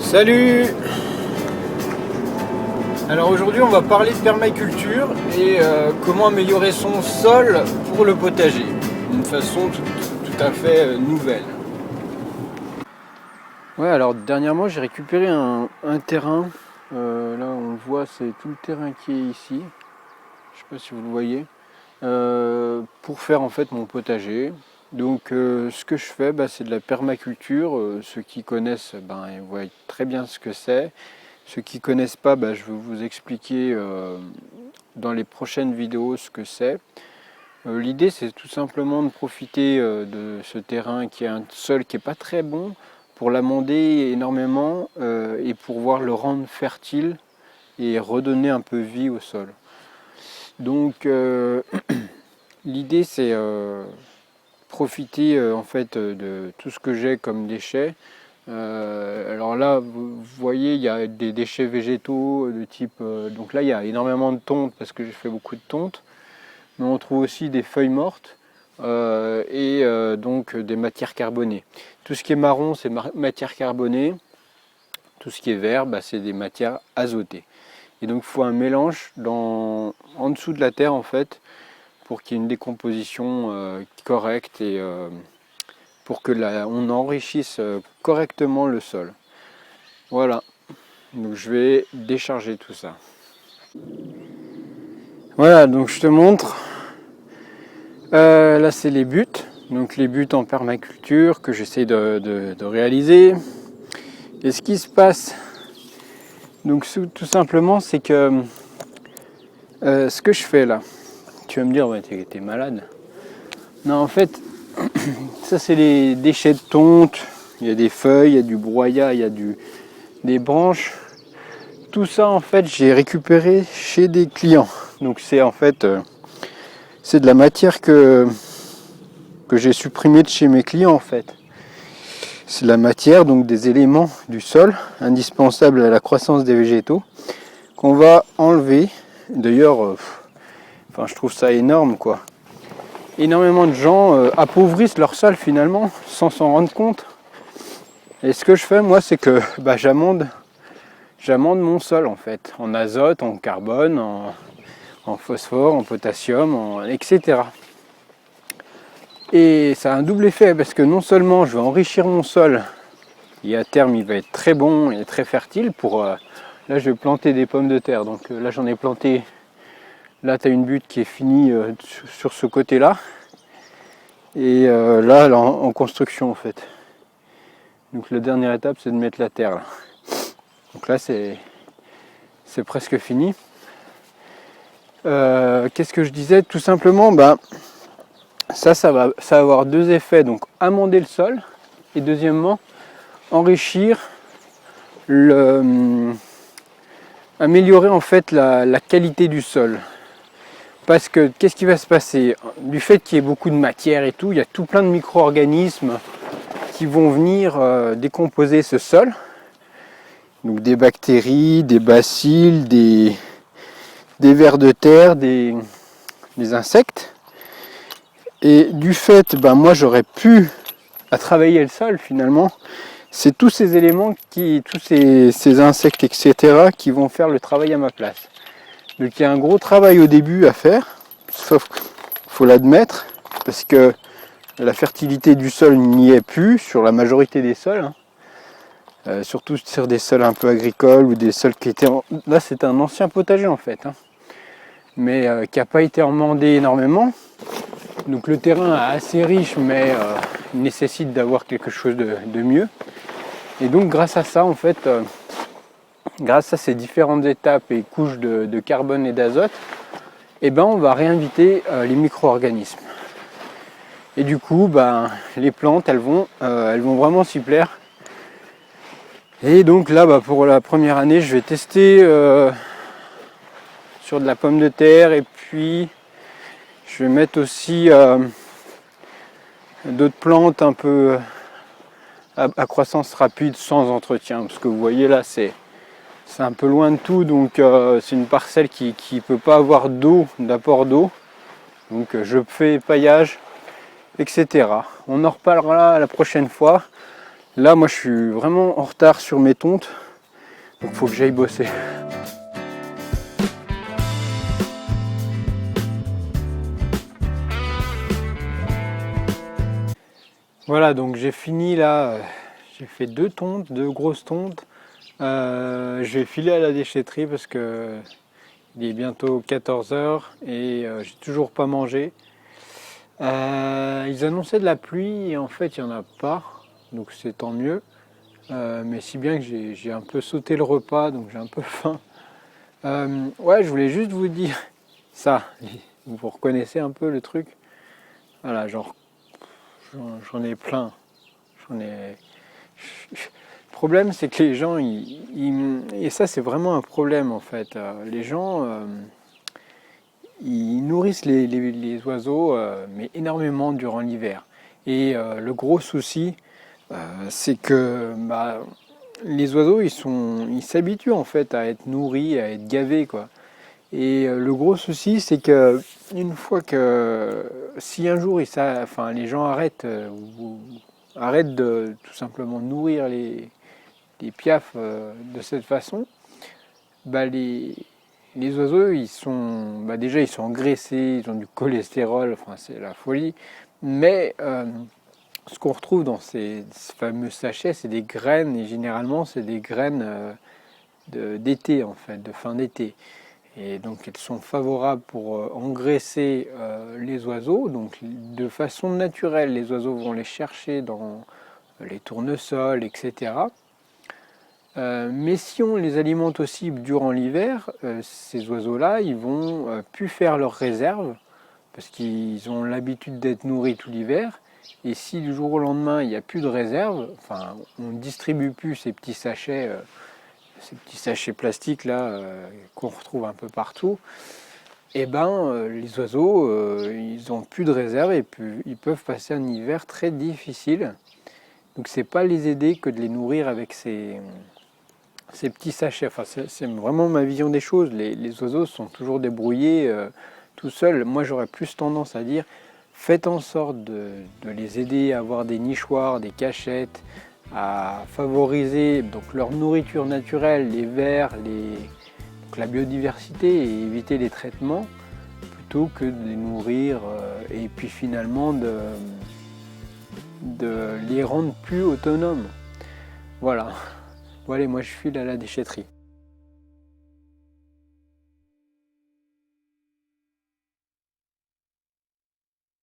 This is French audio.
Salut! Alors aujourd'hui on va parler de permaculture et comment améliorer son sol pour le potager d'une façon tout à fait nouvelle. Ouais, alors dernièrement j'ai récupéré un terrain, là on le voit, c'est tout le terrain qui est ici, je sais pas si vous le voyez, pour faire en fait mon potager. Donc ce que je fais, c'est de la permaculture. Ceux qui connaissent, ils voient très bien ce que c'est. Ceux qui ne connaissent pas, je vais vous expliquer dans les prochaines vidéos ce que c'est. L'idée, c'est tout simplement de profiter de ce terrain qui a un sol qui n'est pas très bon pour l'amender énormément et pour pouvoir le rendre fertile et redonner un peu vie au sol. Donc l'idée, c'est profiter en fait de tout ce que j'ai comme déchets. Alors là, vous voyez, il y a des déchets végétaux de type... donc là, il y a énormément de tonte parce que j'ai fait beaucoup de tonte. Mais on trouve aussi des feuilles mortes et donc des matières carbonées. Tout ce qui est marron, c'est matière carbonée. Tout ce qui est vert, c'est des matières azotées. Et donc, il faut un mélange en dessous de la terre, en fait, pour qu'il y ait une décomposition correcte et pour que on enrichisse correctement le sol. Voilà, donc je vais décharger tout ça. Voilà, donc je te montre. Là c'est les buts, donc les buts en permaculture que j'essaie de réaliser. Et ce qui se passe, donc tout simplement, c'est que ce que je fais là, tu vas me dire, ouais, t'es malade. Non, en fait, ça c'est les déchets de tonte, il y a des feuilles, il y a du broyat, il y a des branches. Tout ça en fait j'ai récupéré chez des clients. Donc c'est en fait c'est de la matière que j'ai supprimée de chez mes clients en fait. C'est de la matière, donc des éléments du sol indispensables à la croissance des végétaux qu'on va enlever. D'ailleurs, je trouve ça énorme quoi. Énormément de gens appauvrissent leur sol finalement sans s'en rendre compte. Et ce que je fais moi, c'est que j'amende mon sol en fait, en azote, en carbone, en phosphore, en potassium, etc. Et ça a un double effet parce que non seulement je vais enrichir mon sol et à terme il va être très bon et très fertile pour... là je vais planter des pommes de terre, donc là j'en ai planté, là tu as une butte qui est finie sur ce côté là et là en construction en fait. Donc la dernière étape c'est de mettre la terre là. Donc là c'est presque fini. Qu'est-ce que je disais? Tout simplement, ça va avoir deux effets. Donc amender le sol et deuxièmement enrichir, améliorer en fait la qualité du sol. Parce que qu'est-ce qui va se passer? Du fait qu'il y ait beaucoup de matière et tout, il y a tout plein de micro-organismes qui vont venir décomposer ce sol. Donc des bactéries, des bacilles, des vers de terre, des insectes. Et du fait, moi j'aurais pu à travailler le sol finalement. C'est tous ces éléments, tous ces insectes, etc. qui vont faire le travail à ma place. Donc il y a un gros travail au début à faire, sauf qu'il faut l'admettre, parce que la fertilité du sol n'y est plus sur la majorité des sols. Surtout sur des sols un peu agricoles ou des sols qui étaient... Là c'est un ancien potager en fait, mais qui n'a pas été emandé énormément. Donc le terrain est assez riche, mais nécessite d'avoir quelque chose de mieux. Et donc grâce à ça, en fait, grâce à ces différentes étapes et couches de carbone et d'azote, on va réinviter les micro-organismes. Et du coup, les plantes, elles vont vraiment s'y plaire. Et donc là, pour la première année, je vais tester sur de la pomme de terre et puis je vais mettre aussi d'autres plantes un peu à croissance rapide sans entretien. Parce que vous voyez là, c'est un peu loin de tout, donc c'est une parcelle qui ne peut pas avoir d'apport d'eau. Donc je fais paillage, etc. On en reparlera la prochaine fois. Là, moi, je suis vraiment en retard sur mes tontes, donc faut que j'aille bosser. Voilà, donc j'ai fini là, j'ai fait 2 tontes, 2 grosses tontes. Je vais filer à la déchetterie parce que il est bientôt 14 heures et j'ai toujours pas mangé. Ils annonçaient de la pluie et en fait il n'y en a pas, donc c'est tant mieux. Mais si bien que j'ai un peu sauté le repas, donc j'ai un peu faim. Ouais, je voulais juste vous dire ça. Vous reconnaissez un peu le truc? Voilà, genre j'en ai plein. J'en ai. Le problème, c'est que les gens, et ça, c'est vraiment un problème en fait. Les gens, ils nourrissent les oiseaux, mais énormément durant l'hiver. Et le gros souci, c'est que bah, les oiseaux, ils s'habituent en fait à être nourris, à être gavés, quoi. Et le gros souci, c'est que une fois que, si un jour enfin, les gens arrêtent, arrêtent de tout simplement nourrir les piafs de cette façon, bah les oiseaux, ils sont, bah déjà, ils sont engraissés, ils ont du cholestérol, enfin, c'est la folie. Mais ce qu'on retrouve dans ces fameux sachets, c'est des graines, et généralement, c'est des graines d'été, en fait, de fin d'été. Et donc elles sont favorables pour engraisser les oiseaux. Donc de façon naturelle, les oiseaux vont les chercher dans les tournesols, etc. Mais si on les alimente aussi durant l'hiver, ces oiseaux-là, ils vont plus faire leurs réserves parce qu'ils ont l'habitude d'être nourris tout l'hiver. Et si du jour au lendemain, il n'y a plus de réserve, enfin, on ne distribue plus ces petits sachets plastiques là qu'on retrouve un peu partout, et ben les oiseaux, ils n'ont plus de réserve et ils peuvent passer un hiver très difficile. Donc c'est pas les aider que de les nourrir avec ces petits sachets. Enfin, c'est vraiment ma vision des choses. Les oiseaux sont toujours débrouillés tout seuls. Moi, j'aurais plus tendance à dire, faites en sorte de les aider à avoir des nichoirs, des cachettes, à favoriser donc leur nourriture naturelle, les vers, donc la biodiversité, et éviter les traitements, plutôt que de les nourrir et puis finalement de les rendre plus autonomes. Voilà. Bon allez, moi je file à la déchetterie.